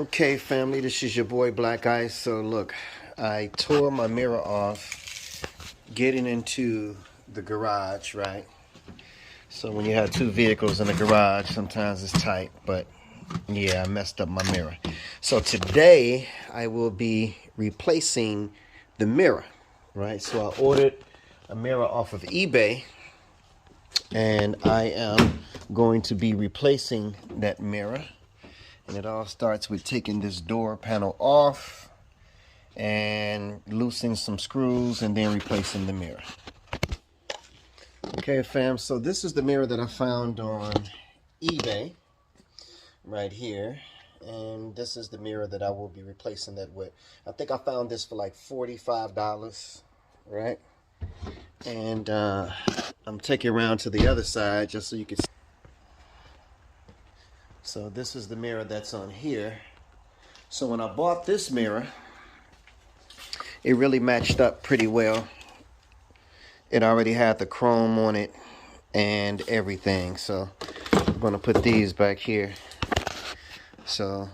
Okay, family, this is your boy Black Ice. So look, I tore my mirror off getting into the garage, right? So when you have two vehicles in the garage, sometimes it's tight, but yeah, I messed up my mirror. So today I will be replacing the mirror, right? So I ordered a mirror off of eBay, and I am going to be replacing that mirror. And it all starts with taking this door panel off and loosening some screws and then replacing the mirror. Okay, fam, so this is the mirror that I found on eBay right here. And this is the mirror that I will be replacing that with. I think I found this for like $45, right? And I'm taking it around to the other side just so you can see. So this is the mirror that's on here. So when I bought this mirror, it really matched up pretty well. It already had the chrome on it and everything. So I'm going to put these back here. So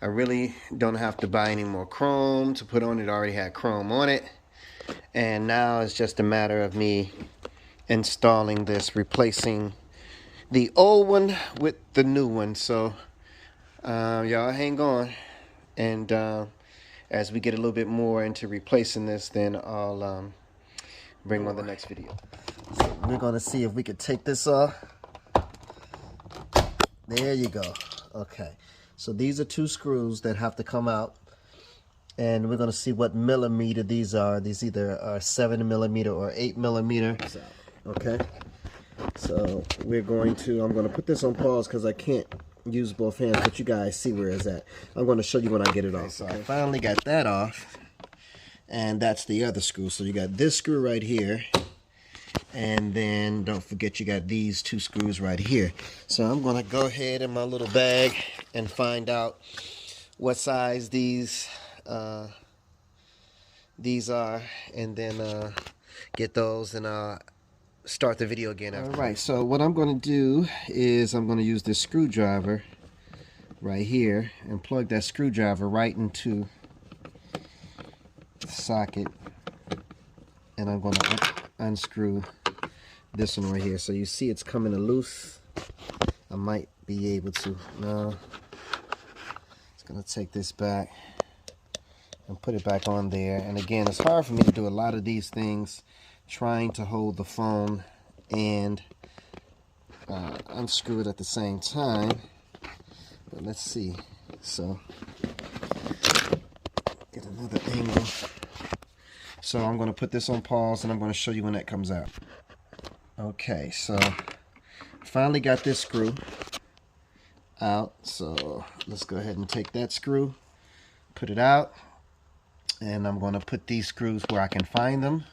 I really don't have to buy any more chrome to put on it. It already had chrome on it. And now it's just a matter of me installing this, replacing the old one with the new one. So y'all hang on, and as we get a little bit more into replacing this, then I'll bring on the next video. So we're gonna see if we could take this off. There you go. Okay, so these are two screws that have to come out, and we're gonna see what millimeter these are. These either are 7mm or 8mm. Okay, so we're going to, I'm going to put this on pause because I can't use both hands, but you guys see where it's at. I'm going to show you when I get it off. So I finally got that off, and that's the other screw. So you got this screw right here, and then don't forget you got these two screws right here. So I'm going to go ahead in my little bag and find out what size these are, and then get those, and start the video again after. Alright, so what I'm going to do is I'm going to use this screwdriver right here and plug that screwdriver right into the socket, and I'm going to unscrew this one right here. So you see it's coming loose. I might be able to, no, it's going to take this back and put it back on there. And again, it's hard for me to do a lot of these things trying to hold the phone and unscrew it at the same time, but let's see. So get another angle. So I'm going to put this on pause, and I'm going to show you when that comes out. Okay, so finally got this screw out, so let's go ahead and take that screw, put it out, and I'm going to put these screws where I can find them.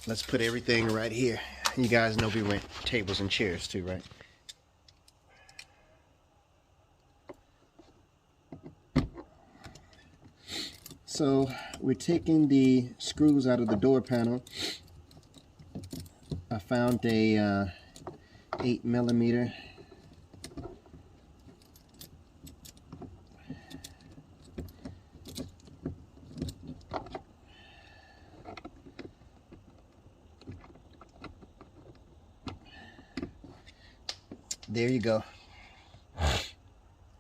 Let's put everything right here. You guys know we rent tables and chairs too, right? So we're taking the screws out of the door panel. I found a 8mm. There you go.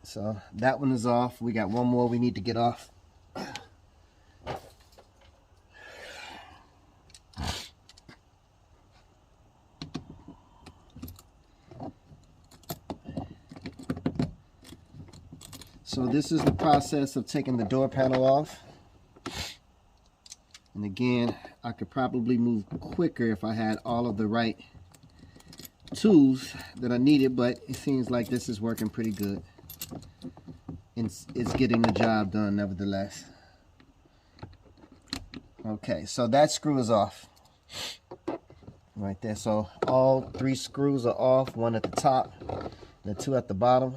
So that one is off. We got one more we need to get off. So this is the process of taking the door panel off. And again, I could probably move quicker if I had all of the right tools that I needed, but it seems like this is working pretty good. It's getting the job done nevertheless. Okay, so that screw is off right there. So all three screws are off, one at the top, the two at the bottom.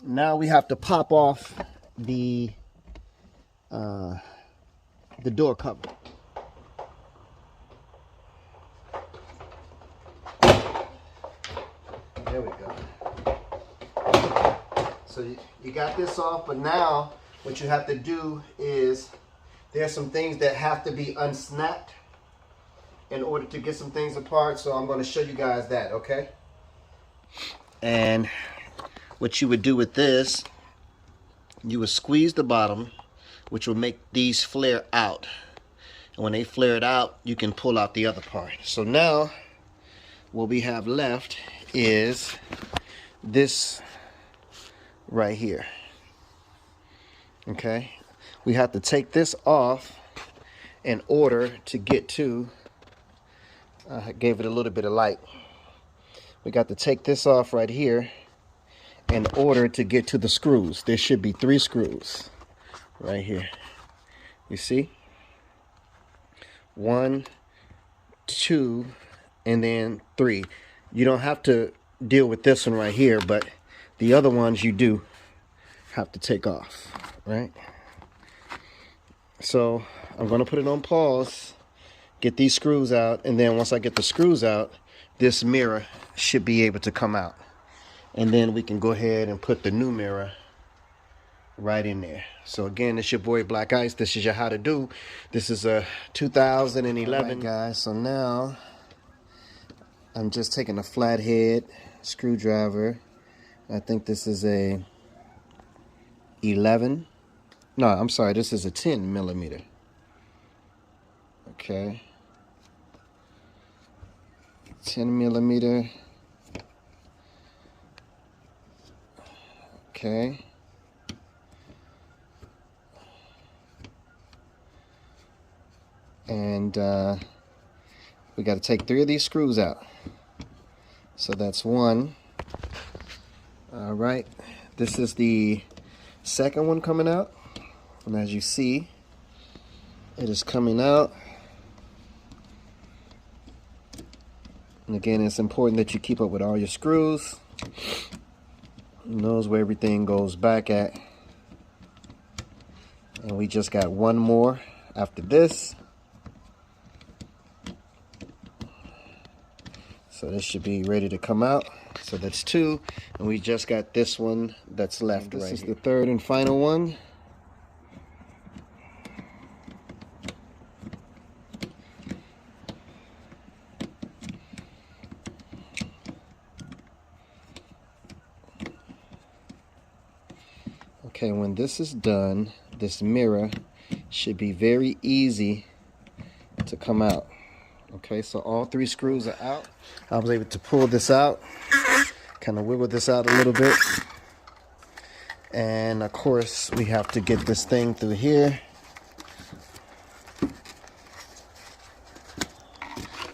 Now we have to pop off the door cover. There we go. So you got this off, but now what you have to do is there's some things that have to be unsnapped in order to get some things apart. So I'm going to show you guys that, okay? And what you would do with this, you would squeeze the bottom, which will make these flare out. And when they flare it out, you can pull out the other part. So now what we have left is this right here. Okay, we have to take this off in order to get to, I gave it a little bit of light. We got to take this off right here in order to get to the screws. There should be 3 screws right here. You see? 1, 2, and then 3. You don't have to deal with this one right here, but the other ones you do have to take off, right? So I'm going to put it on pause, get these screws out, and then once I get the screws out, this mirror should be able to come out. And then we can go ahead and put the new mirror right in there. So again, it's your boy Black Ice. This is your how to do. This is a 2011. Right, guys, so now I'm just taking a flathead screwdriver. I think this is a 11. No, I'm sorry, this is a 10 millimeter. Okay. 10 millimeter. Okay. And we got to take 3 of these screws out. So that's 1. All right. This is the second one coming out. And as you see, it is coming out. And again, it's important that you keep up with all your screws. Knows where everything goes back at. And we just got 1 more after this. So this should be ready to come out. So that's 2, and we just got this one that's left. This is the 3rd and final one. Okay, when this is done, this mirror should be very easy to come out. Okay, so all 3 screws are out. I was able to pull this out, kind of wiggle this out a little bit. And of course, we have to get this thing through here.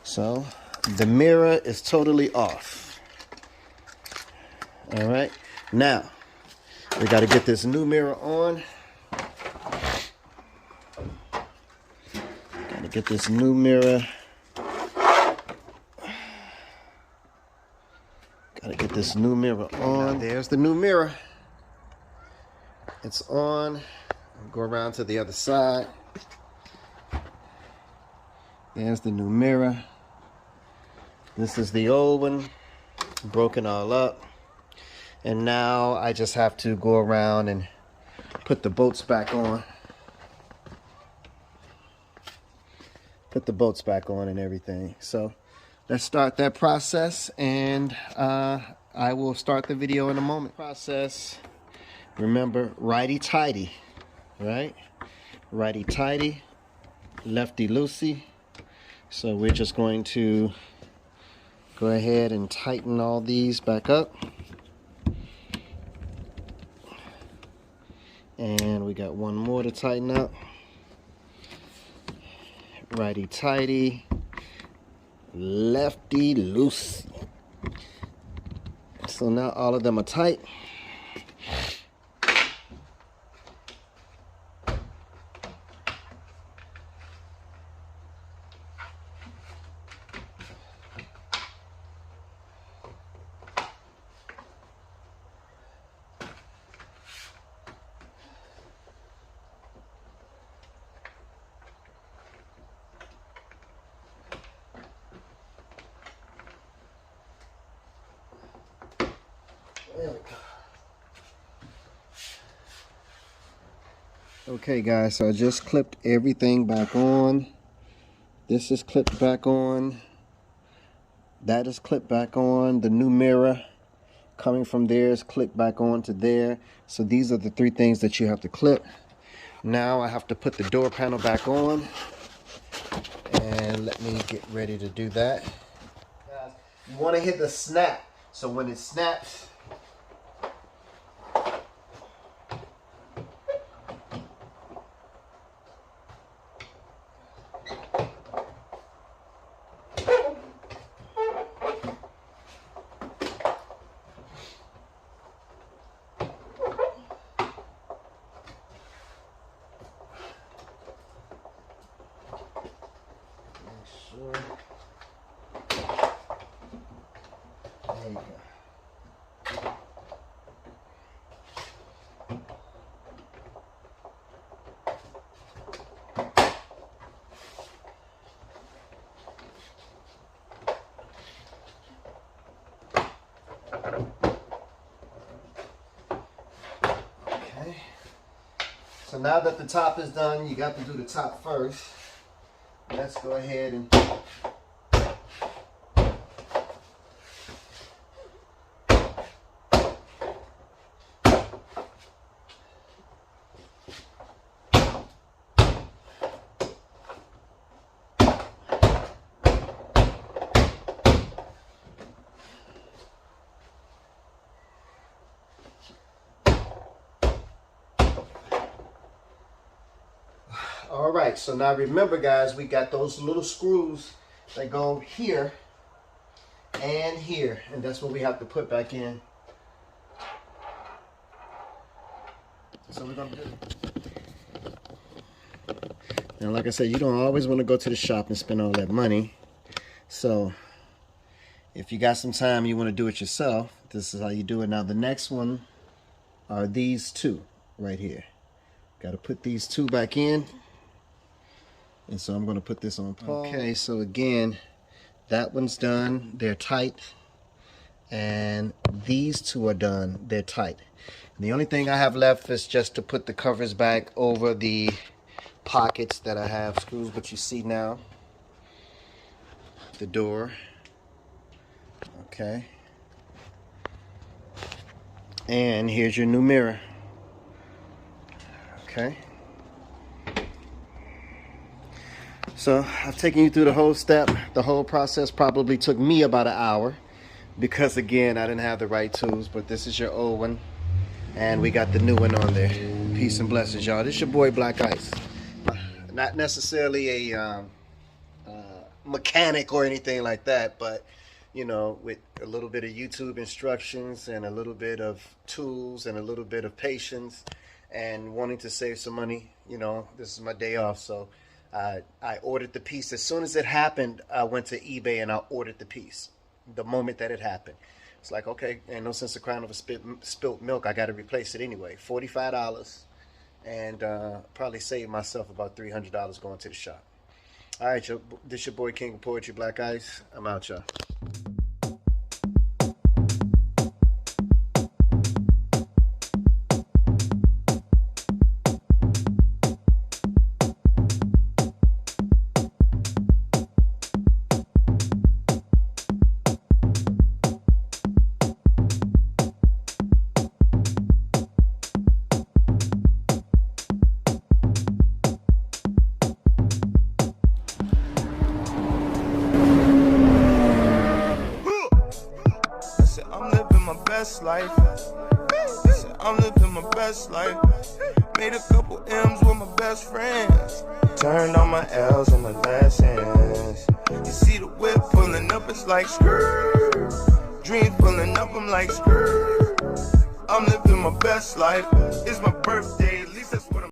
So the mirror is totally off. All right, now we got to get this new mirror on. Got to get this new mirror. Gotta get this new mirror on. Now, there's the new mirror. It's on. I'll go around to the other side. There's the new mirror. This is the old one, broken all up. And now I just have to go around and put the bolts back on. Put the bolts back on and everything. So let's start that process, and I will start the video in a moment. Process, remember, righty-tighty, right? Righty-tighty, lefty-loosey. So we're just going to go ahead and tighten all these back up. And we got 1 more to tighten up. Righty-tighty, lefty loose. So now all of them are tight. There we go. Okay guys, so I just clipped everything back on. This is clipped back on. That is clipped back on. The new mirror coming from there is clipped back on to there. So these are the three things that you have to clip. Now I have to put the door panel back on. And let me get ready to do that. Guys, you want to hit the snap. So when it snaps, there you go. Okay. So now that the top is done, you got to do the top first. Let's go ahead and all right, so now remember guys, we got those little screws that go here and here, and that's what we have to put back in. So we're gonna do it. And like I said, you don't always want to go to the shop and spend all that money. So if you got some time, you want to do it yourself, this is how you do it. Now the next one are these two right here. Got to put these two back in. And so I'm going to put this on pause. Okay, so again, that one's done. They're tight. And these two are done. They're tight. And the only thing I have left is just to put the covers back over the pockets that I have screws. But you see now, the door. Okay. And here's your new mirror. Okay. So I've taken you through the whole step. The whole process probably took me about an hour because again, I didn't have the right tools, but this is your old one and we got the new one on there. Peace and blessings, y'all. This is your boy Black Ice. Not necessarily a mechanic or anything like that, but you know, with a little bit of YouTube instructions and a little bit of tools and a little bit of patience and wanting to save some money, you know, this is my day off, so I ordered the piece. As soon as it happened, I went to eBay and I ordered the piece. The moment that it happened. It's like, okay, ain't no sense of crying over spilt milk. I got to replace it anyway. $45 and probably save myself about $300 going to the shop. All right, this your boy King of Poetry, Black Ice. I'm out, y'all. Life. I'm living my best life. Made a couple M's with my best friends. Turned on my L's and my lessons. You see the whip pulling up, it's like skrrr. Dreams pulling up, I'm like skrrr. I'm living my best life. It's my birthday.